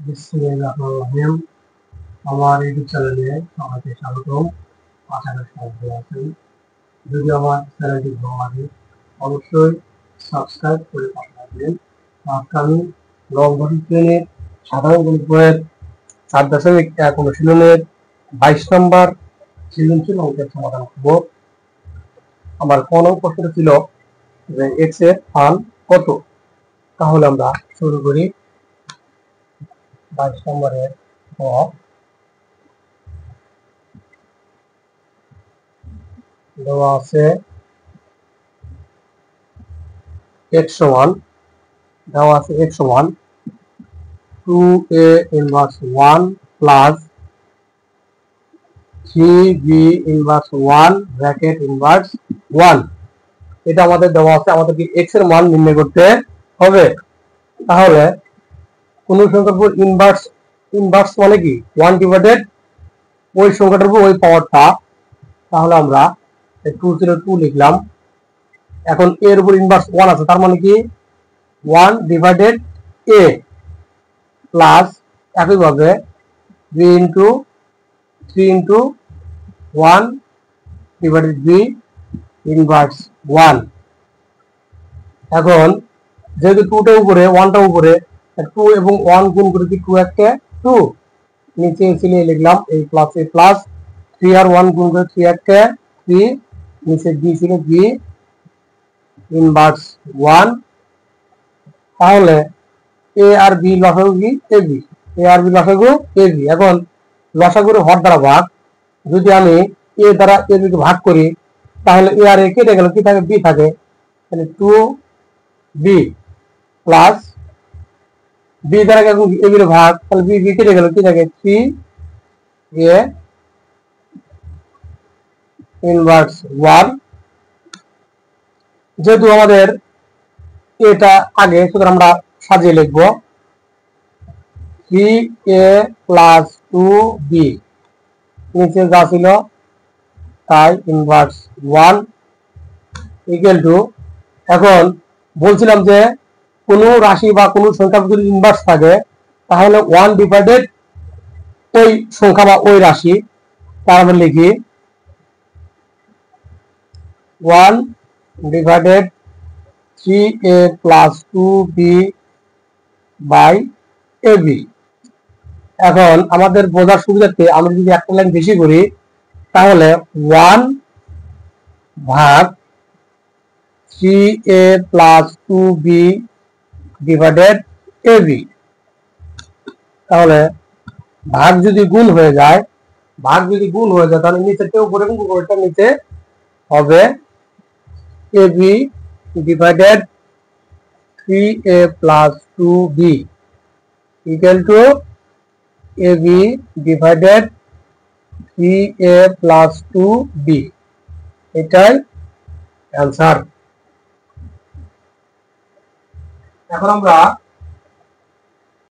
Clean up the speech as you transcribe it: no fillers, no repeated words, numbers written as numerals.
বিসমিল্লাহির আমার ইউটিউব চ্যানেলে সবাইকে স্বাগতম। আশা করি সবাই ভালো আছেন। যদি আমার চ্যানেলটি ভালো লাগে অবশ্যই সাবস্ক্রাইব করে পাশে থাকবেন। আজকে আমি নবম শ্রেণীর সাধারণ গণিত বইয়ের 4.1 অনুশীলনের 22 নম্বর সৃজনশীল অঙ্কের সমাধান করব। আমার কোন প্রশ্নটা ছিল যে এক্স এর মান কত। তাহলে আমরা শুরু করি। 22 নম্বরের ক দেওয়া আছে x সমান 2a inverse 1 plus 3b inverse 1 bracket inverse 1। এটা আমাদের দেওয়া আছে, আমাদেরকে x এর মান নির্ণয় করতে হবে। তাহলে কোন সংখ্যার উপর ইনভার্স মানে কি 1 ডিভাইডেড ওই সংখ্যাটার উপর ওই পাওয়ারটা। তাহলে আমরা 202 লিখলাম। এখন এর উপর ইনভার্স 1 আছে, তার মানে কি 1 ডিভাইডেড a প্লাস একইভাবে 3 ইন্টু 1 ডিভাইডেড b ইনভার্স 1। এখন যেহেতু 2টা উপরে 1টা উপরে, 2 এবং 1 গুণ করে কি 2 একটা 2, নিচে এসে নিয়ে লিখলাম এই প্লাস 3 আর 1 গুণ করে 3 একটা 3, নিচে b ছিল b ইনভার্স 1। তাহলে a আর b লসাগু কি ab, a আর b লসাগু ab। এখন লসাগুর হর দ্বারা ভাগ, যদি আমি a দ্বারা ab কে ভাগ করি তাহলে a আর a কেটে গেল, কি থাকে b থাকে। তাহলে 2b প্লাস b দ্বারা ab এর ভাগ, তাহলে b কেটে গেল, কি থাকে 3a ইনভার্স 1। যেহেতু আমাদের এটা আগে, সুতরাং আমরা সাজিয়ে লিখব 3a প্লাস 2b, নিচে যা ছিল তাই ইনভার্স 1 ইকুয়াল টু। এখন বলছিলাম যে কোন রাশি বা কোন সংখ্যা যদি ইনভার্স থাকে তাহলে 1 ডিভাইডেড ওই সংখ্যা বা ওই রাশি। তার আমরা লিখি 1 divided 3a plus 2b by ab। এখন আমাদের বোঝার সুবিধার্থে আমরা যদি একটা লাইন বেশি করি তাহলে 1 ভাগ 3a plus 2b divided ab। তাহলে ভাগ যদি গুণ হয়ে যায় তাহলে নিচেরটা উপরে এবং উপরেরটা নিচে হবে ab divided 3a plus 2b equal to ab divided 3a plus 2b। এটাই অ্যান্সার। এখন আমরা